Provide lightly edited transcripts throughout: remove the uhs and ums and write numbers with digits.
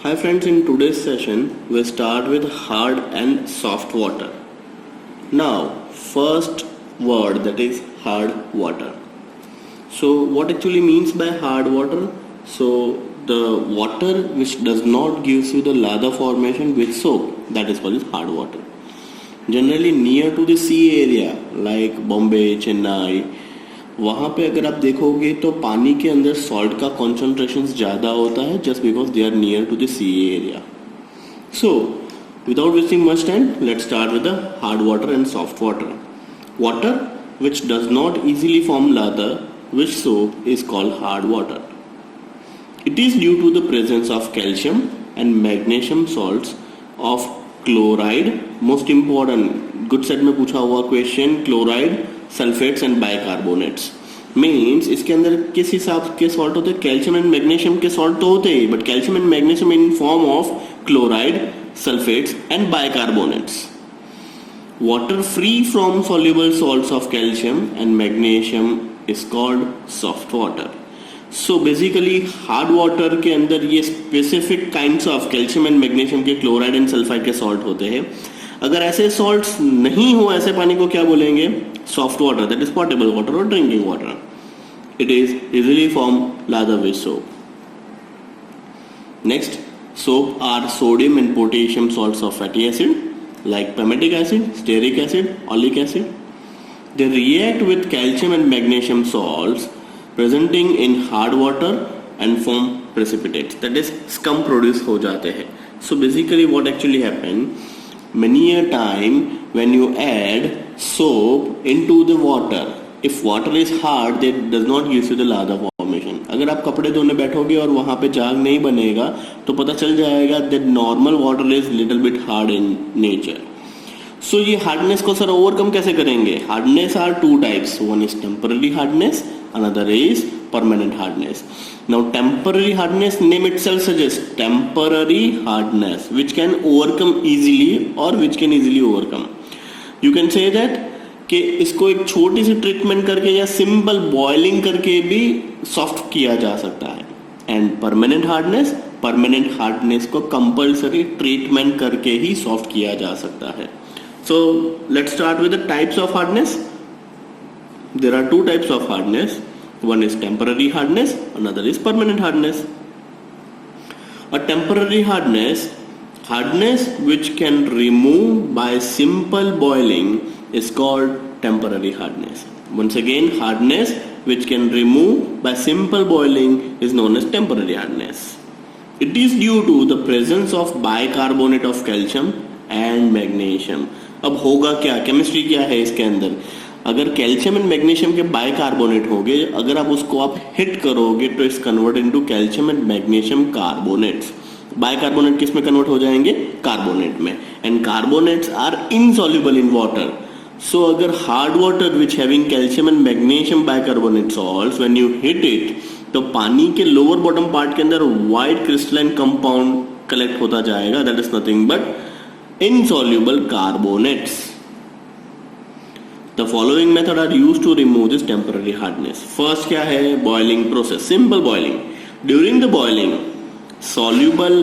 Hi friends, in today's session we start with hard and soft water. Now, first word, that is hard water. So what actually means by hard water? So the water which does not gives you the lather formation with soap, that is called hard water. Generally near to the sea area like Bombay, Chennai, वहाँ पे अगर आप देखोगे तो पानी के अंदर salt का कॉन्सेंट्रेशन ज़्यादा होता है just because they are near to the sea area. So without wasting much time, let's start with the hard water and soft water. Water which does not easily form lather with soap is called hard water. It is due to the presence of calcium and magnesium salts of chloride. Most important, good set में पूछा हुआ question, chloride, sulphates and bicarbonates. Means इसके अंदर किस हिसाब के salt होते हैं? कैल्शियम एंड मैग्नीशियम के सॉल्ट तो होते हैं, but calcium and magnesium in form of chloride, sulphates and bicarbonates. Water free from soluble salts of calcium and magnesium is called soft water. So basically hard water के अंदर ये specific kinds of calcium and magnesium के, chloride and sulphide के salt होते हैं. अगर ऐसे salts नहीं हो, ऐसे पानी को क्या बोलेंगे? Soft water, that is portable water और drinking water. It is easily form lather with soap. Next, soap are sodium and potassium salts of fatty acid like palmitic acid, stearic acid, oleic acid. They react with calcium and magnesium salts presenting in hard water and form precipitates, that is scum produce हो जाते हैं. So basically what actually happen, many a time when you add soap into the water, if water is hard that does not give you the lather formation. अगर आप कपड़े धोने बैठोगे और वहाँ पे झाग नहीं बनेगा तो पता चल जाएगा that normal water is little bit hard in nature. सो ये हार्डनेस को सर ओवरकम कैसे करेंगे? Hardness are two types, one is temporary hardness, another is permanent hardness. Now temporary hardness, name itself suggest temporary hardness which can overcome easily और which can easily overcome. You can say that कि इसको एक छोटी seed treatment करके या simple boiling करके भी soft किया जा सकता है. एंड परमानेंट हार्डनेस को कंपल्सरी ट्रीटमेंट करके ही सॉफ्ट किया जा सकता है. So let's start with the types of hardness. There are two types of hardness. One is temporary hardness, another is permanent hardness. A temporary hardness which can remove by simple boiling is called temporary hardness. Once again, hardness which can remove by simple boiling is known as temporary hardness. It is due to the presence of bicarbonate of calcium and magnesium. अब होगा क्या, chemistry क्या है इसके अंदर? अगर calcium and magnesium के bicarbonate होंगे, अगर आप उसको आप हिट करोगे तो it's convert into calcium and magnesium carbonates. Bicarbonate किस में कन्वर्ट हो जाएंगे? कार्बोनेट में. And carbonates are insoluble in water. So अगर hard water which having calcium and magnesium bicarbonate salts, when you heat it, तो पानी के लोअर बॉटम पार्ट के अंदर व्हाइट क्रिस्टलाइन कंपाउंड कलेक्ट होता जाएगा. That is nothing but insoluble carbonates. The following method are used to remove this temporary hardness. First क्या है? Boiling process, simple boiling. During the boiling, soluble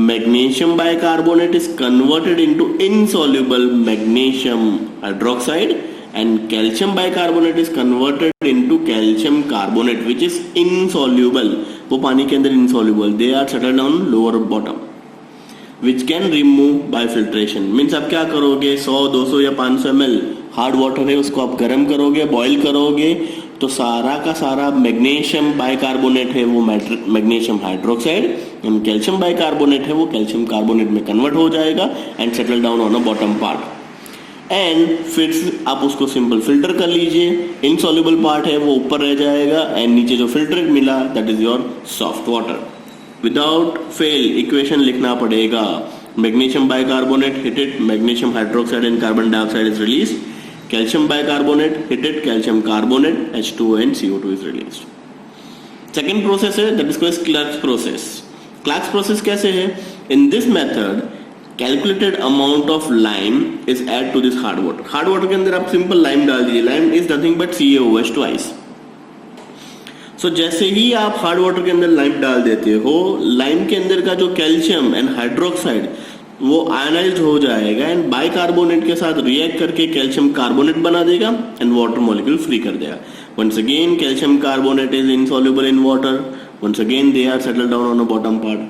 magnesium bicarbonate is converted into insoluble magnesium hydroxide and calcium bicarbonate is converted into calcium carbonate which is insoluble. वो पानी के अंदर insoluble. They are settled on lower bottom. Which can remove by filtration. Means आप क्या करोगे? 100, 200 या 500 ml hard water है, उसको आप गर्म करोगे, बॉईल करोगे, तो सारा का सारा मैग्नीशियम बाइकार्बोनेट है वो magnesium hydroxide, and calcium bicarbonate है वो कैल्शियम कार्बोनेट में कन्वर्ट हो जाएगा and settle down on a bottom part. And फिर आप उसको सिंपल फिल्टर कर लीजिए. इनसॉल्युबल पार्ट है वो ऊपर रह जाएगा एंड नीचे जो फिल्टरेड मिला that is your soft water. Without fail equation लिखना पड़ेगा. Magnesium bicarbonate heated, magnesium hydroxide and carbon dioxide is release. Calcium bicarbonate heated, calcium carbonate H2O and CO2 is release. Second process है that is called Clark's process. Clark's process कैसे है? In this method calculated amount of lime is add to this hard water. Hard water के अंदर आप simple lime डाल दीजिए. Lime is nothing but CaOH twice. सो जैसे ही आप हार्ड वाटर के अंदर लाइम डाल देते हो, लाइम के अंदर का जो कैल्शियम एंड हाइड्रोक्साइड वो आयनाइज हो जाएगा एंड बाइकार्बोनेट के साथ रिएक्ट करके कैल्शियम कार्बोनेट बना देगा एंड वाटर मॉलिक्यूल फ्री कर देगा. Once again, calcium carbonate is insoluble in water. Once again, they are settled down on the bottom part.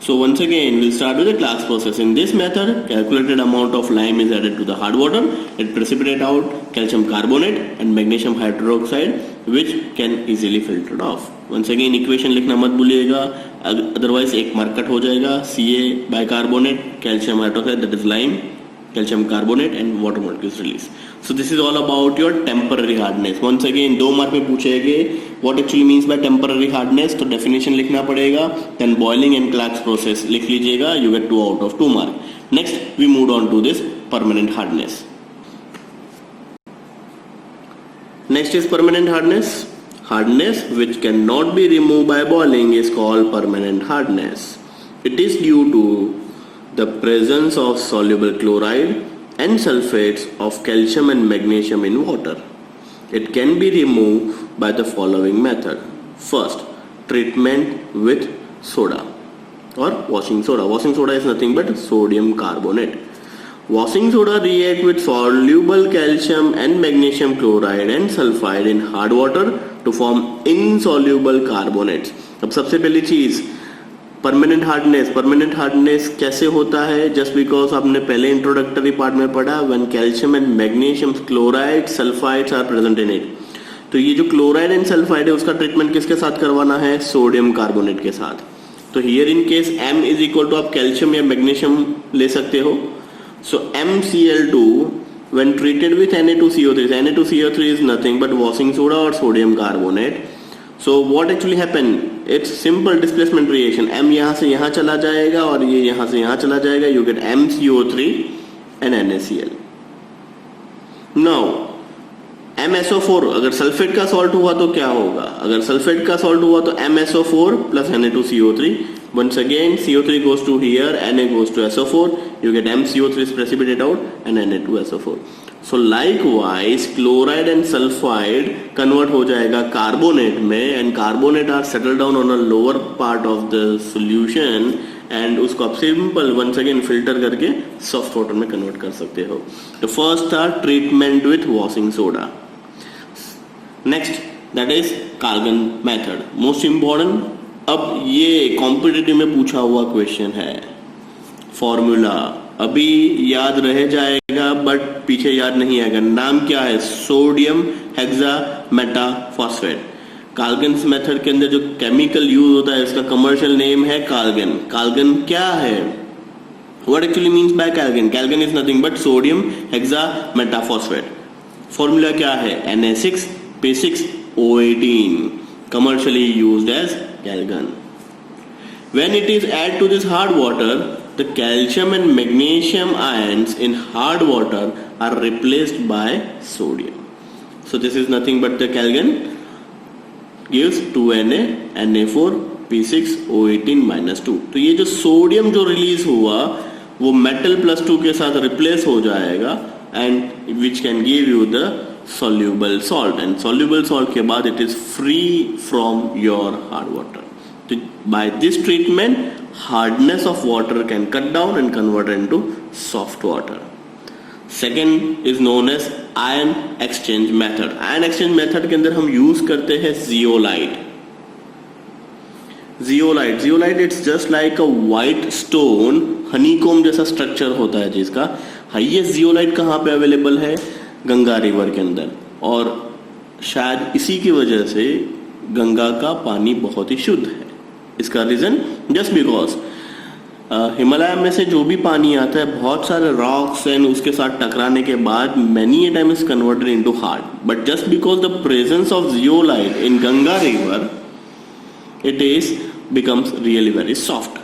So once again, we'll start with the class process. In this method, calculated amount of lime is added to the hard water. It precipitate out calcium carbonate and magnesium hydroxide, which can easily filtered off. Once again, equation लिखना मत भूलिएगा, otherwise एक mark cut हो जाएगा. Ca bicarbonate, calcium hydroxide, that is lime, calcium carbonate and water molecules release. So this is all about your temporary hardness. Once again, 2 mark में पूछेंगे what actually means by temporary hardness. तो definition लिखना पड़ेगा. Then boiling and Clark's process लिख लीजिएगा. You get 2 out of 2 mark. Next, we moved on to this permanent hardness. Next is permanent hardness. Hardness which cannot be removed by boiling is called permanent hardness. It is due to the presence of soluble chloride and sulfates of calcium and magnesium in water. It can be removed by the following method. First, treatment with soda or washing soda. Washing soda is nothing but sodium carbonate. Washing soda react with soluble calcium and magnesium chloride and sulfide in hard water to form insoluble carbonates. अब सबसे पहली चीज permanent hardness कैसे होता है? Just because आपने पहले introductory part में पढ़ा, when calcium and magnesium chloride sulphides are present in it. तो ये जो क्लोराइड एंड सल्फाइड है उसका ट्रीटमेंट किसके साथ करवाना है? सोडियम कार्बोनेट के साथ. तो here in case M is equal to आप कैल्शियम या मैग्नीशियम ले सकते हो. सो MCl2 when treated with Na2CO3. Na2CO3 is nothing but washing soda or sodium carbonate. So what actually happened? It's simple displacement reaction. M यहाँ से यहाँ चला जाएगा और ये यहाँ से यहाँ चला जाएगा. You get MCO3 and NaCl. Now MSO4 अगर सल्फेट का सॉल्ट हुआ तो क्या होगा? अगर सल्फेट का सॉल्ट हुआ तो MSO4 plus Na2CO3. Once again CO3 goes to here, Na goes to SO4. You get MCO3 is precipitate out and Na2SO4. So likewise chloride and sulfide convert हो जाएगा कार्बोनेट में and carbonate are settled down on a lower part of the solution and उसको आप simple once again filter करके soft water में convert कर सकते हो. The first था treatment with washing soda. Next that is Kalgan method. Most important. अब ये कॉम्पिटिटिव में पूछा हुआ क्वेश्चन है. फॉर्मूला अभी याद रह जाएगा बट पीछे याद नहीं आएगा. नाम क्या है? Sodium hexametaphosphate. काल्गन्स मेथड के अंदर जो केमिकल यूज होता है इसका कमर्शियल नेम है काल्गन. काल्गन क्या है? What actually means by Calgon? Calgon is nothing but sodium hexametaphosphate. Formula क्या है? Na6P6O18, commercially used as Calgon. When it is added to this hard water, the calcium and magnesium ions in hard water are replaced by sodium. So this is nothing but the Calgon gives 2Na Na4P6O18-2. तो ये जो sodium जो release हुआ वो metal +2 के साथ replace हो जाएगा and which can give you the soluble salt, and soluble salt के बाद it is free from your hard water. So by this treatment hardness of water can cut down and convert into soft water. Second is known as ion exchange method. Ion exchange method के अंदर हम use करते हैं zeolite. Zeolite it's just like a white stone, honeycomb जैसा structure होता है जिसका. ये zeolite कहाँ पे अवेलेबल है? गंगा रिवर के अंदर. और शायद इसी की वजह से गंगा का पानी बहुत ही शुद्ध है. इसका रीजन जस्ट बिकॉज हिमालय में से जो भी पानी आता है बहुत सारे रॉक्स एंड उसके साथ टकराने के बाद many time is converted into hard, but just because the presence of zeolite in Ganga river it is becomes really very soft.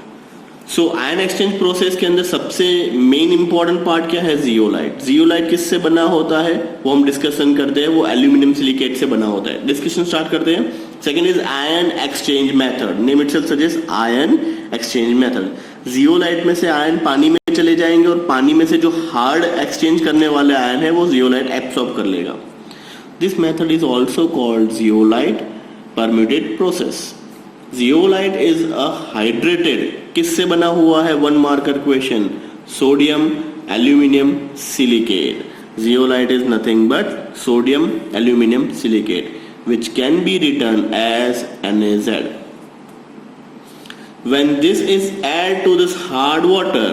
So ion exchange process के अंदर सबसे मेन इंपॉर्टेंट पार्ट क्या है? जियोलाइट. जियोलाइट किससे बना होता है वो हम डिस्कशन करते हैं. वो एल्यूमिनियम सिलिकेट से बना होता है. डिस्कशन स्टार्ट करते हैं. Second is ion exchange method. Name itself suggest ion exchange method. Zeolite में से आयन पानी में चले जाएंगे और पानी में से जो हार्ड एक्सचेंज करने वाले आयन है वो जियोलाइट एब्सॉर्ब कर लेगा. This method is also called zeolite permuted process. Zeolite is a hydrated, किससे बना हुआ है? 1 marker question, sodium aluminium silicate. Zeolite is nothing but sodium aluminium silicate, which can be written as NaZ. When this is added to this hard water,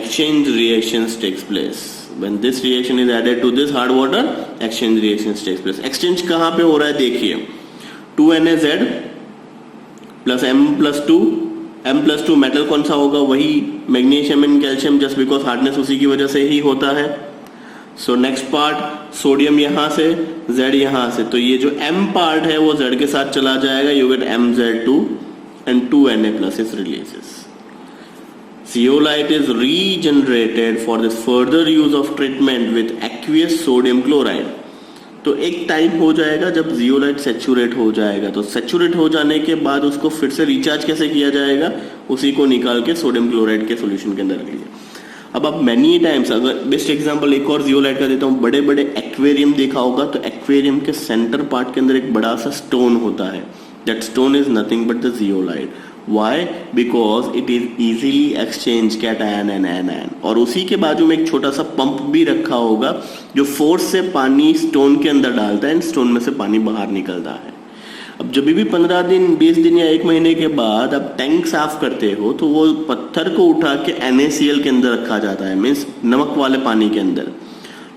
exchange reactions takes place. When this reaction is added to this hard water, exchange reactions takes place. Exchange कहाँ पे हो रहा है? देखिए, 2NaZ plus M+2 metal कौन सा होगा? वही magnesium and calcium, just because hardness उसी की वजह से ही होता है. सो नेक्स्ट पार्ट, सोडियम यहाँ से, Z यहाँ से, तो ये जो M पार्ट है वो Z के साथ चला जाएगा. You get MZ2 and 2Na+ is releases. Zeolite is regenerated for this further use of treatment with aqueous sodium chloride. तो एक टाइम हो जाएगा जब जियोलाइट सेचुरेट हो जाएगा, तो सेचुरेट हो जाने के बाद उसको फिर से रिचार्ज कैसे किया जाएगा? उसी को निकाल के सोडियम क्लोराइड के सॉल्यूशन के अंदर रख लीजिए. अब आप मैनी टाइम्स, अगर बेस्ट एग्जांपल एक और जियोलाइट का देता हूँ, बड़े बड़े एक्वेरियम देखा होगा, तो एक्वेरियम के सेंटर पार्ट के अंदर एक बड़ा सा स्टोन होता है. That stone is nothing but the zeolite. Why? Because it is easily exchange cation and anion. और उसी के बाजू में एक छोटा सा पंप भी रखा होगा जो फोर्स से पानी स्टोन के अंदर डालता है एंड स्टोन में से पानी बाहर निकलता है. अब जब भी 15 दिन 20 दिन या 1 महीने के बाद आप टैंक साफ करते हो तो वो पत्थर को उठा के NaCl के अंदर रखा जाता है, मीन्स नमक वाले पानी के अंदर.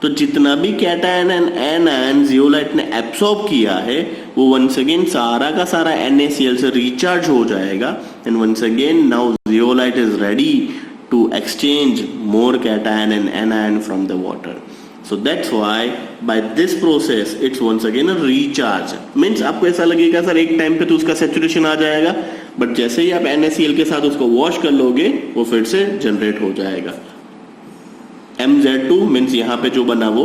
तो जितना भी कैटायन एंड एनायन जियोलाइट ने एब्सॉर्ब किया है वो वंस अगेन सारा का सारा NaCl से रिचार्ज हो जाएगा and once again now zeolite is ready to exchange more cation and anion from the water. So that's why by this process it's once again a recharge. Means आपको ऐसा लगेगा sir एक time पे तो उसका saturation आ जाएगा, but जैसे ही आप NaCl के साथ उसको वॉश कर लोगे वो फिर से जनरेट हो जाएगा. MZ2 मीन्स यहाँ पे जो बना वो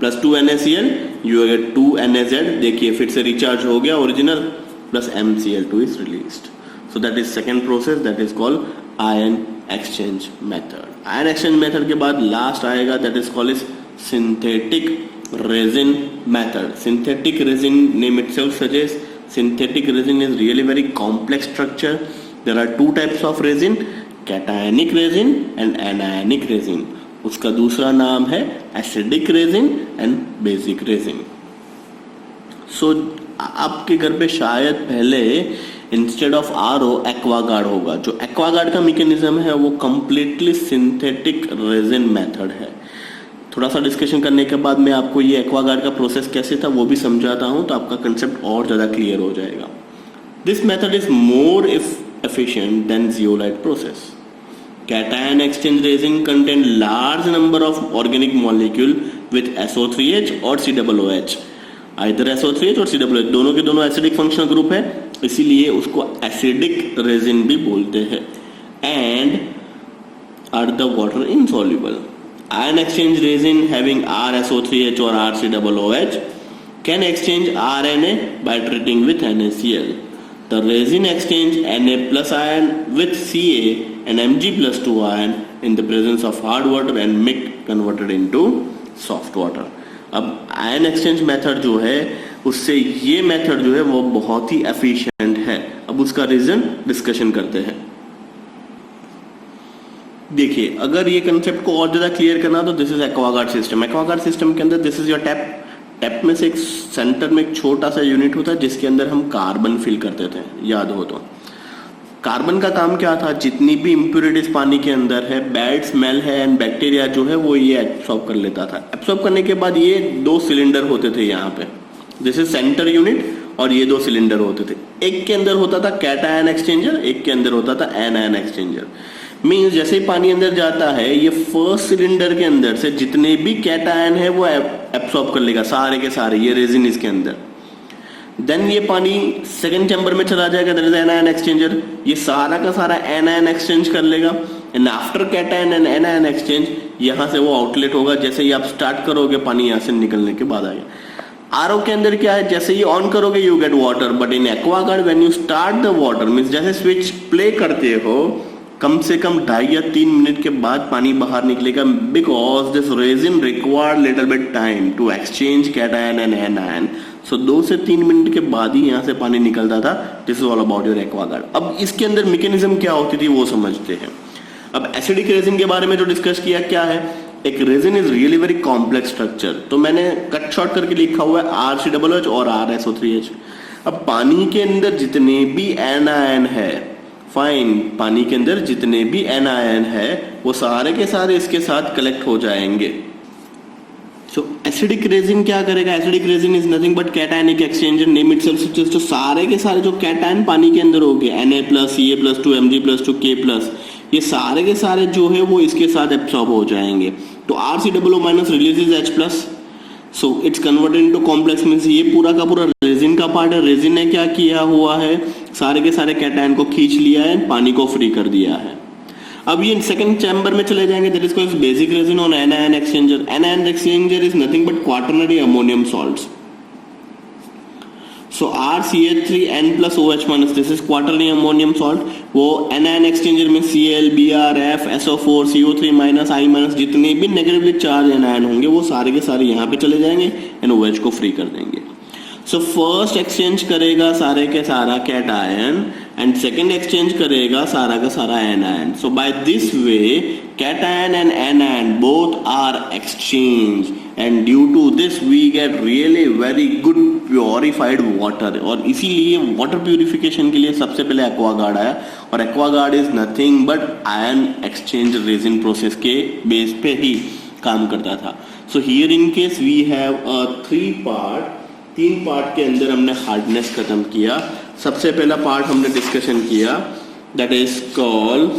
plus 2NaCl, you get 2NaZ. देखिए फिर से रिचार्ज हो गया original, plus MCl2 is released. So that is second process, that is called ion exchange method. Ion exchange method के बाद लास्ट आएगा, that is called synthetic resin method. Synthetic resin name itself suggest synthetic resin is really very complex structure. There are 2 types of resin, cationic resin and anionic resin. उसका दूसरा नाम है acidic resin and basic resin. So आपके घर पे शायद पहले instead of RO Aquaguard होगा. जो एक्वागार्ड का मैकेनिज्म है वो कंप्लीटली सिंथेटिक रेजिन मेथड है. थोड़ा सा डिस्कशन करने के बाद मैं आपको ये एक्वागार्ड का प्रोसेस कैसे था वो भी समझाता हूँ, तो आपका कंसेप्ट और ज़्यादा क्लियर हो जाएगा. This method is more efficient than zeolite process. Cation exchange resin contain large number of organic molecule with SO3H और COOH. Either SO3H और COOH दोनों के दोनों एसिडिक फंक्शनल ग्रुप है, इसीलिए उसको एसिडिक रेजिन भी बोलते हैं. And are the water insoluble. Ion exchange resin having RSO3H or RCOOH can exchange RNA by treating with NaCl. The resin exchange Na+ ion with Ca and Mg+2 ion in the presence of hard water and mixed converted into soft water. अब ion exchange method जो है उससे ये method जो है वो बहुत ही efficient है. अब उसका रीजन डिस्कशन करते हैं. देखिए अगर ये कंसेप्ट को और ज्यादा क्लियर करना तो this is Aquaguard system. Aquaguard system के अंदर this is your tap. Tap में से एक सेंटर में एक छोटा सा यूनिट होता है जिसके अंदर हम कार्बन फिल करते थे, याद हो तो. कार्बन का काम क्या था? जितनी भी इम्प्योरिटीज पानी के अंदर है, बैड स्मेल है एंड बैक्टीरिया जो है वो ये एब्सॉर्ब कर लेता था. एब्सॉर्ब करने के बाद ये 2 सिलेंडर होते थे यहाँ पे, दिस इज सेंटर यूनिट, और ये 2 सिलेंडर होते थे. एक के अंदर होता था कैटायन एक्सचेंजर, एक के अंदर होता था एनायन एक्सचेंजर. मीन्स जैसे ही पानी अंदर जाता है ये फर्स्ट सिलेंडर के अंदर से जितने भी कैटायन है वो एब्सॉर्ब कर लेगा सारे के सारे, ये रेजिन इसके अंदर. देन ये पानी सेकंड चैम्बर में चला जाएगा, दैट इज एनायन एक्सचेंजर. ये सारा का सारा एनायन एक्सचेंज कर लेगा and after cation and anion exchange यहाँ से वो आउटलेट होगा. जैसे ही आप स्टार्ट करोगे पानी यहाँ से निकलने के बाद आएगा. आरओ के अंदर क्या है? जैसे ही ऑन करोगे you get water, but in Aquaguard when you start the water means जैसे स्विच प्ले करते हो कम से कम 2.5 या 3 मिनट के बाद पानी बाहर निकलेगा, because this resin required little bit time to exchange cation and anion. So 2 से 3 मिनट के बाद ही यहाँ से पानी निकलता था. This is all about your Aquaguard. अब इसके अंदर मैकेनिज्म क्या होती थी वो समझते हैं. अब एसिडिक रेजिन के बारे में जो डिस्कस किया क्या है, एक resin is really very complex structure. तो मैंने कट शॉर्ट करके लिखा हुआ है RCOOH और RSO3H. अब पानी के अंदर जितने भी एनायन है, फाइन, पानी के अंदर जितने भी एनायन है वो सारे के सारे इसके साथ कलेक्ट हो जाएंगे. सो एसिडिक रेजिन क्या करेगा, acidic resin is nothing but cationic exchanger, name itself suggest. तो सारे के सारे जो कैटायन पानी के अंदर हो गए, Na+, Ca+2, Mg+2, K+, ये सारे के सारे जो है वो इसके साथ एब्सॉर्ब हो जाएंगे. तो RCOO- releases H+, so it's converted into complex. Means ये पूरा का पूरा रेजिन का पार्ट है. रेजिन ने क्या किया हुआ है, सारे के सारे कैटायन को खींच लिया है, पानी को फ्री कर दिया है. अब ये सेकंड चैम्बर में चले जाएंगे, that is called basic resin on anion exchanger. Anion exchanger is nothing but quaternary ammonium salts. So RCH3N+OH-, this is quaternary ammonium salt. वो एनायन एक्सचेंजर में Cl, Br, F, SO4, CO3-, I-, जितने भी negatively charge anion होंगे वो सारे के सारे यहाँ पे चले जाएंगे एंड OH को फ्री कर देंगे. सो फर्स्ट एक्सचेंज करेगा सारे के सारा कैटायन एंड सेकेंड एक्सचेंज करेगा सारा का सारा anion. So by this way cation and anion both are exchange and due to this we get really very good purified water. और इसीलिए वाटर प्यूरिफिकेशन के लिए सबसे पहले एक्वागार्ड आया. और Aquaguard is nothing but ion exchange resin process के base पे ही काम करता था. So here in case we have 3 part के अंदर हमने हार्डनेस खत्म किया. सबसे पहला पार्ट हमने डिस्कशन किया that is called,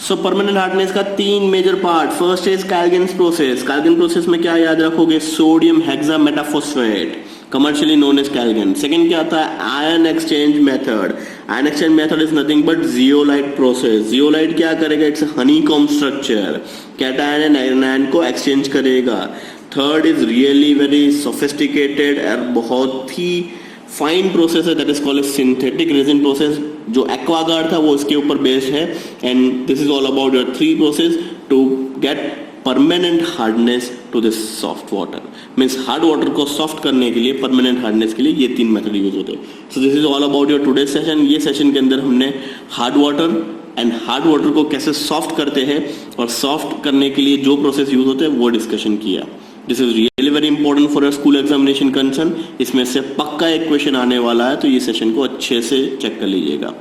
so permanent hardness का 3 major part. First is Calgon's process. Calgon process में क्या याद रखोगे, sodium hexametaphosphate, commercially known as Calgon. Second क्या आता है, ion exchange method. Ion exchange method is nothing but zeolite process. Zeolite क्या करेगा, it's honeycomb structure, cation and anion को एक्सचेंज करेगा. Third is really very sophisticated और बहुत ही फाइन प्रोसेस है, that is called synthetic resin process. जो Aquaguard था वो इसके ऊपर बेस्ड है and this is all about your 3 process to get permanent hardness to this soft water. Means hard water को सॉफ्ट करने के लिए, परमानेंट हार्डनेस के लिए ये 3 मेथड यूज होते हैं. So this is all about your today session. ये सेशन के अंदर हमने hard water and hard water को कैसे सॉफ्ट करते हैं और सॉफ्ट करने के लिए जो प्रोसेस यूज होते हैं वो डिस्कशन किया. This is really very important for your school examination concern. इसमें से पक्का एक क्वेश्चन आने वाला है, तो ये सेशन को अच्छे से चेक कर लीजिएगा.